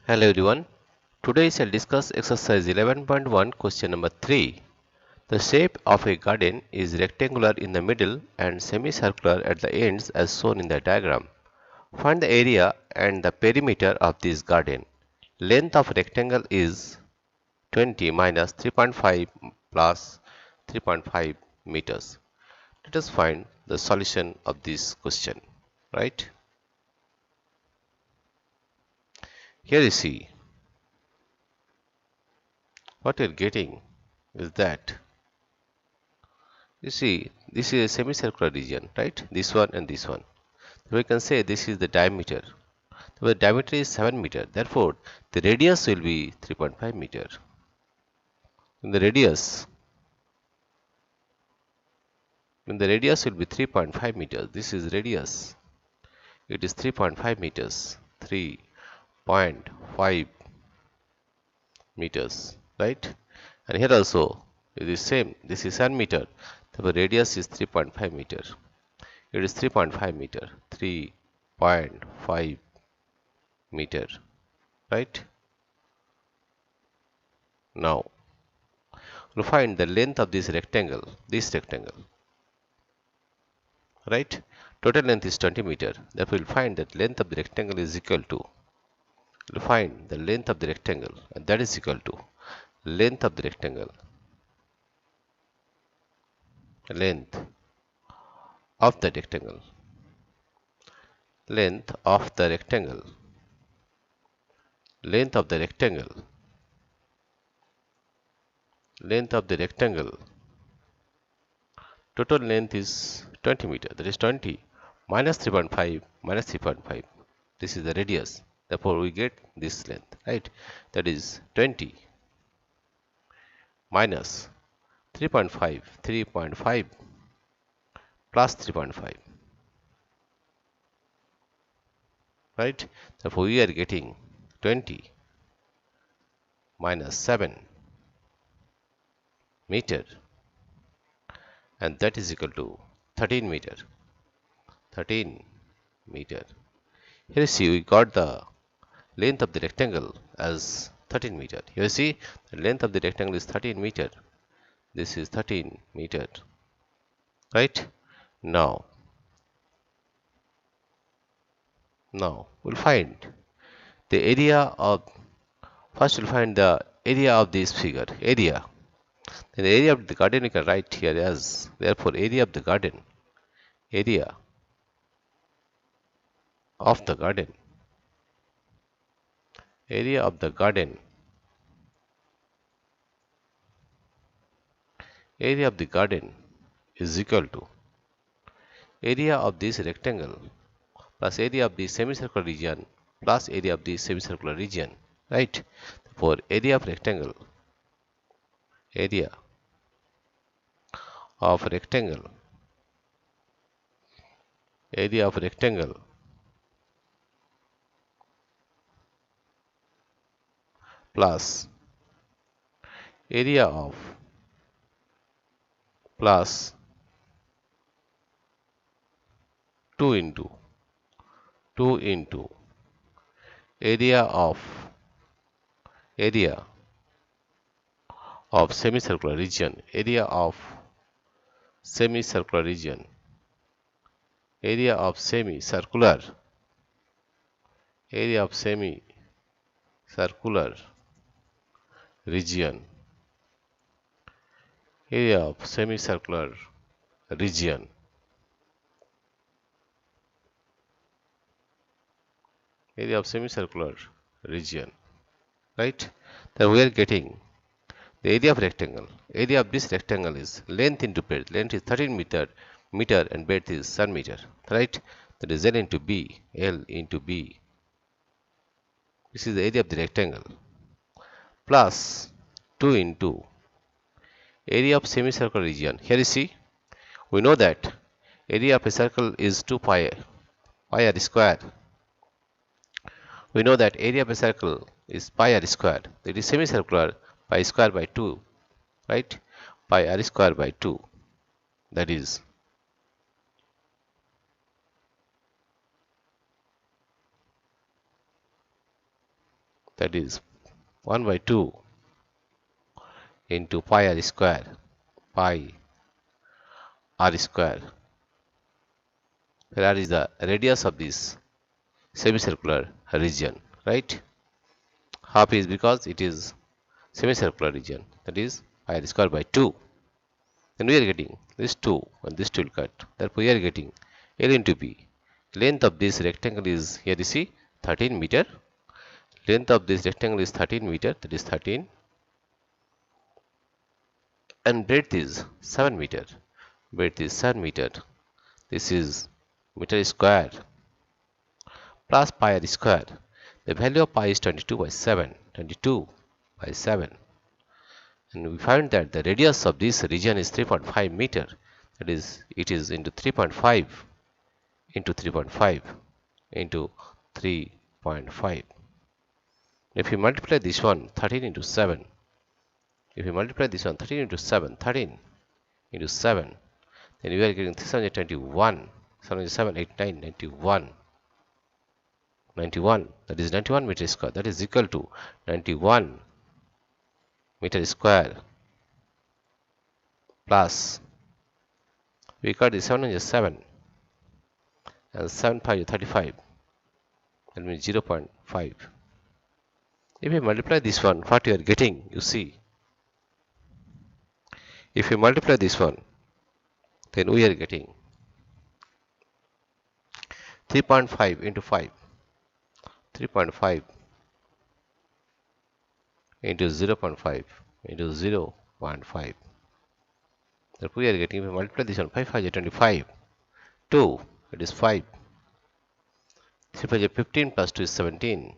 Hello everyone. Today I shall discuss exercise 11.1 question number 3. The shape of a garden is rectangular in the middle and semicircular at the ends as shown in the diagram. Find the area and the perimeter of this garden. Length of rectangle is 20 minus 3.5 plus 3.5 meters. Let us find the solution of this question. Right? Here you see what we are getting is that you see, this is a semicircular region, right? This one and this one. We can say this is the diameter. The diameter is 7 meter. Therefore, the radius will be 3.5 meter. When the radius will be 3.5 meters. This is radius. It is 3.5 meters. 3.5 meters, right? And here also it is same. This is 7 meter. The radius is 3.5 meter. It is 3.5 meter. 3.5 meter, right? Now we'll find the length of this rectangle, right? Total length is 20 meter. Therefore we'll find that length of the rectangle is equal to, we'll find the length of the rectangle, and that is equal to length of the rectangle, length of the rectangle, length of the rectangle, length of the rectangle, length of the rectangle. Total length is 20 meter. That is 20 minus 3.5 minus 3.5. This is the radius. Therefore, we get this length, right? That is 20 minus 3.5, 3.5 plus 3.5, right? Therefore, we are getting 20 minus 7 meter, and that is equal to 13 meter. 13 meter. Here you see we got the length of the rectangle as 13 meter. Here you see the length of the rectangle is 13 meter. This is 13 meter, right? Now we'll find the area of, first we'll find the area of this figure, area. Then the area of the garden you can write here as, therefore area of the garden, area of the garden, area of the garden, area of the garden is equal to area of this rectangle plus area of the semicircular region plus area of the semicircular region, right? For area of rectangle, area of rectangle, area of rectangle plus area of plus 2 into area of semicircular region, area of semicircular region, area of semicircular, area of semicircular region, area of semicircular region, area of semicircular region, right? Then we are getting the area of rectangle. Area of this rectangle is length into breadth. Length is 13 meter, and breadth is 7 meter, right? That is L into B, L into B. This is the area of the rectangle plus 2 into area of semicircular region. Here you see, we know that area of a circle is 2 pi r square. We know that area of a circle is pi r square. It is semicircular, pi square by 2, right? Pi r square by 2. That is that is 1 by 2 into pi r square, pi r square, where r is the radius of this semicircular region, right? Half is because it is semicircular region, that is pi r square by 2. Then we are getting this 2 and this 2 will cut. Therefore, we are getting L into B. Length of this rectangle is, here you see, 13 meter. Length of this rectangle is 13 meter, that is 13. And breadth is 7 meter. Breadth is 7 meter. This is meter square plus pi r square. The value of pi is 22 by 7. 22 by 7. And we find that the radius of this region is 3.5 meter. That is, it is into 3.5 into 3.5 into 3.5. If you multiply this one 13 into 7, if you multiply this one 13 into 7, 13 into 7, then we are getting 621, 7, 8, 9, 91. 91, that is 91 meter square, that is equal to 91 meter square plus, we got the 707 and 7 5 is 35, that means 0.5. If you multiply this one, what you are getting, you see, if you multiply this one, then we are getting 3.5 into 5, 3.5 into 0.5 into 0.5. Therefore, we are getting, if we multiply this one, 5 5 is 25, 2, it is 5, 3 5 is 15 plus 2 is 17.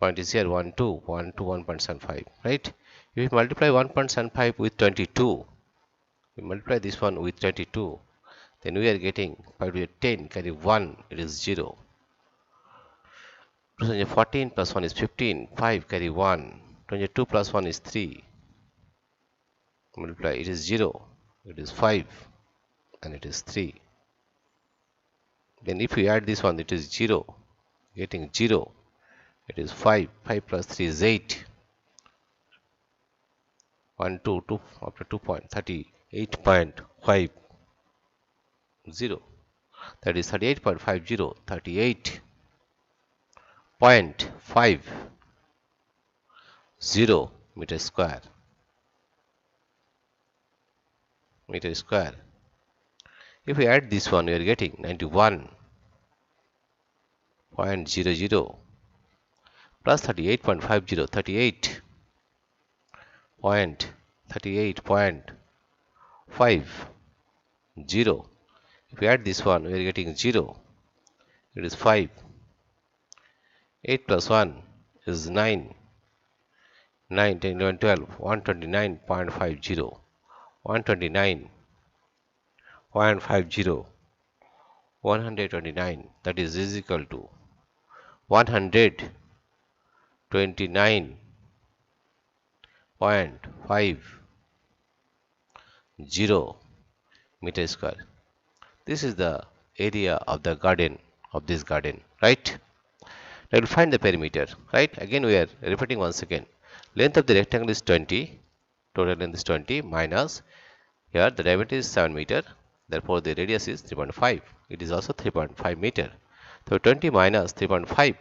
Point is here 1 2, 1 to 1.75, right? If we multiply 1.75 with 22, we multiply this one with 22, then we are getting 5 to 10, carry 1, it is 0. 14 plus 1 is 15, 5 carry 1, 22 plus 1 is 3, multiply, it is 0, it is 5, and it is 3. Then if we add this one, it is 0, getting 0, it is 5, 5 plus 3 is 8, 1 2 2 after 2.38.50, that is 38.50, 38.50 meter square. If we add this one, we are getting 91.00 plus 38.50, 38.50. If we add this one, we are getting 0. It is 5. 8 plus 1 is 9. 9, 10, 11, 12. 129.50. 129.50. 129. That is equal to 129.50 meter square. This is the area of the garden, of this garden, right? Now we'll find the perimeter, right? Again we are repeating once again. Length of the rectangle is 20, total length is 20 minus, here the diameter is 7 meter, therefore the radius is 3.5. It is also 3.5 meter. So 20 minus 3.5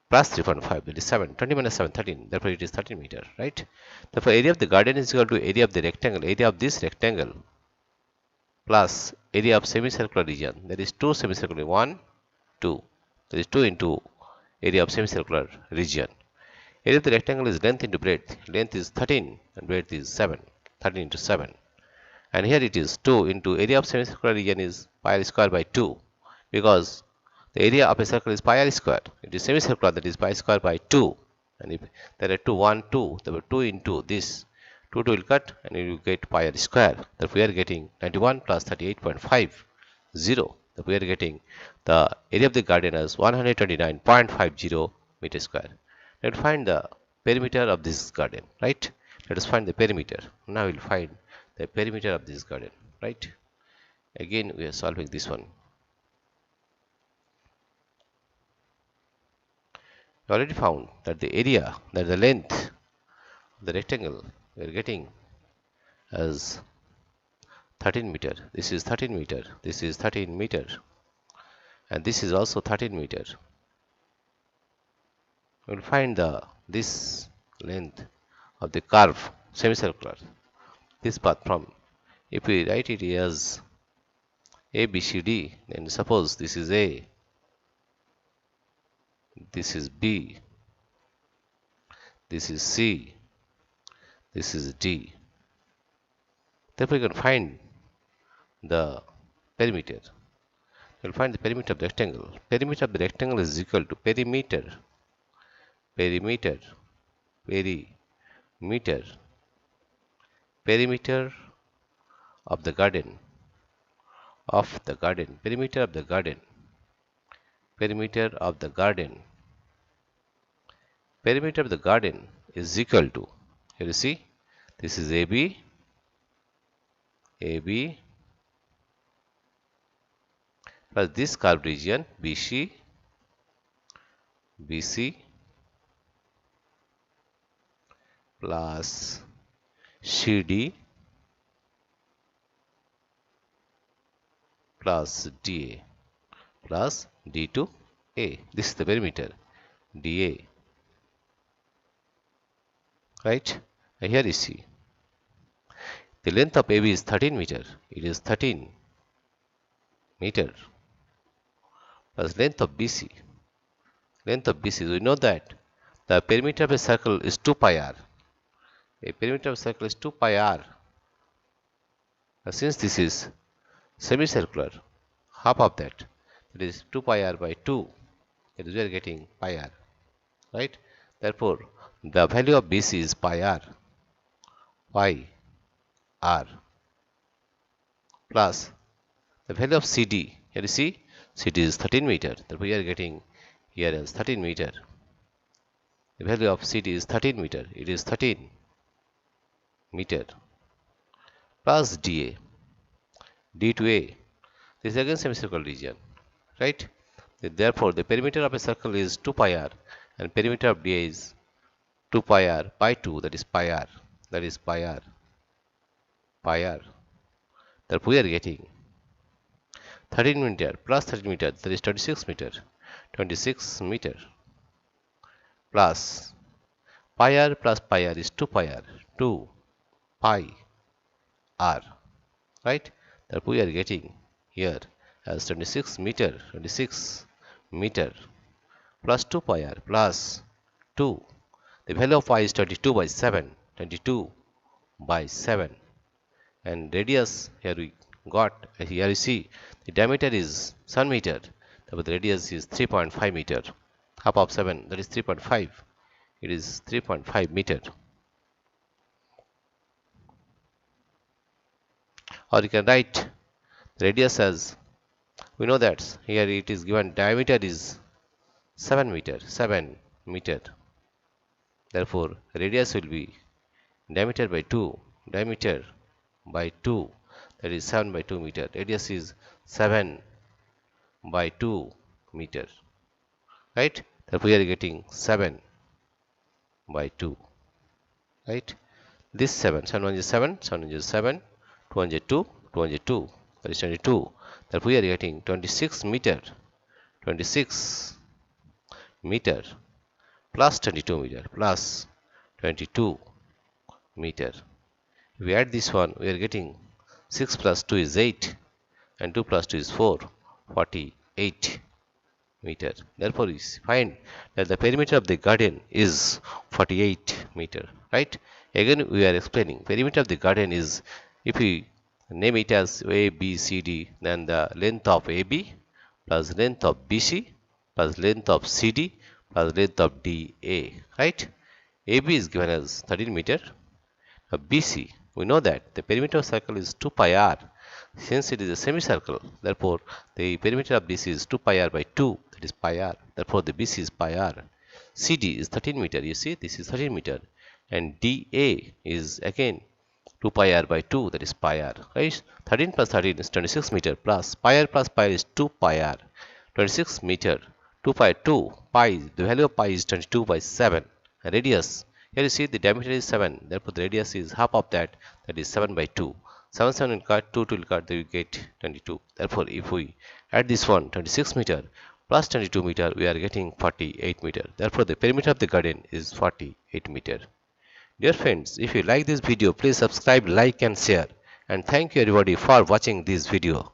plus 3.5, that is 7. 20 minus 7, 13. Therefore it is 13 meter, right? Therefore area of the garden is equal to area of the rectangle, area of this rectangle plus area of semicircular region, that is 2 semicircular, 1, 2. That is 2 into area of semicircular region. Area of the rectangle is length into breadth. Length is 13 and breadth is 7. 13 into 7. And here it is 2 into area of semicircular region is pi r square by 2, because the area of a circle is pi r square. It is semicircular, that is pi square by 2. And if there are 2, 1, 2, there were 2 into this. 2 will cut and you will get pi r square. Therefore, we are getting 91 plus 38.50. Therefore, we are getting the area of the garden as 129.50 meter square. Let's find the perimeter of this garden, right? Let us find the perimeter. Now we will find the perimeter of this garden, right? Again, we are solving this one. We already found that the area, that the length of the rectangle we are getting as 13 meter. This is 13 meter. This is 13 meter. And this is also 13 meter. We will find this length of the curve semicircular. This path from, if we write it as A, B, C, D, then suppose this is A, this is B, this is C, this is D. Therefore, you can find the perimeter. You will find the perimeter of the rectangle. Perimeter of the rectangle is equal to perimeter, perimeter, perimeter, perimeter of the garden, perimeter of the garden, perimeter of the garden. Perimeter of the garden is equal to, here you see, this is AB, AB plus this curved region BC, BC plus CD plus DA plus D to A. This is the perimeter, DA. Right? And here you see, the length of AB is 13 meter. It is 13 meter plus length of BC. Length of BC, we know that the perimeter of a circle is 2 pi r. A perimeter of a circle is 2 pi r. Now, since this is semicircular, half of that is 2 pi r by 2. That is, we are getting pi r. Right? Therefore, the value of BC is pi r plus the value of CD. Here you see, CD is 13 meter. Therefore, we are getting here as 13 meter. The value of CD is 13 meter. It is 13 meter plus DA. D to A. This is again semicircular region. Right? Therefore, the perimeter of a circle is 2 pi r and perimeter of DA is 2 pi r by 2, that is pi r. That is pi r. Pi r. Therefore, we are getting 13 meter plus 13 meter, that is 26 meter. 26 meter plus pi r plus pi r is 2 pi r. 2 pi r. Right? Therefore, we are getting here as 26 meter. 26 meter plus 2 pi r plus 2. The value of pi is 22 by 7. 22 by 7. And radius, here we got, here you see, the diameter is 7 meter. Therefore, the radius is 3.5 meter. Half of 7, that is 3.5. It is 3.5 meter. Or you can write the radius as, we know that here it is given diameter is 7 meter. 7 meter. Therefore, radius will be diameter by 2. Diameter by 2, that is 7 by 2 meter. Radius is 7 by 2 meter. Right? Therefore, we are getting 7 by 2. Right? This 7, 7 1 is 7, 7 1 is 7, 2 1 is 2, 2 1 is 2, that is 22. Therefore, we are getting 26 meter. 26 meter plus 22 meter plus 22 meter. If we add this one, we are getting 6 plus 2 is 8 and 2 plus 2 is 4, 48 meter. Therefore, we find that the perimeter of the garden is 48 meter. Right? Again, we are explaining perimeter of the garden is, if we name it as A, B, C, D, then the length of AB plus length of BC plus length of CD plus length of DA. Right? AB is given as 13 meter. Now, BC, we know that the perimeter of circle is 2 pi r. Since it is a semicircle, therefore, the perimeter of BC is 2 pi r by 2, that is pi r. Therefore, the BC is pi r. CD is 13 meter. You see, this is 13 meter. And DA is again 2 pi r by 2, that is pi r. Right? 13 plus 13 is 26 meter plus pi r is 2 pi r. 26 meter 2 pi 2 pi, the value of pi is 22 by 7. Radius, here you see the diameter is 7, therefore the radius is half of that, that is 7 by 2. 7 7 will cut, 2 2 will cut, then you get 22. Therefore if we add this one, 26 meter plus 22 meter, we are getting 48 meter. Therefore the perimeter of the garden is 48 meter. Dear friends, if you like this video, please subscribe, like and share, and thank you everybody for watching this video.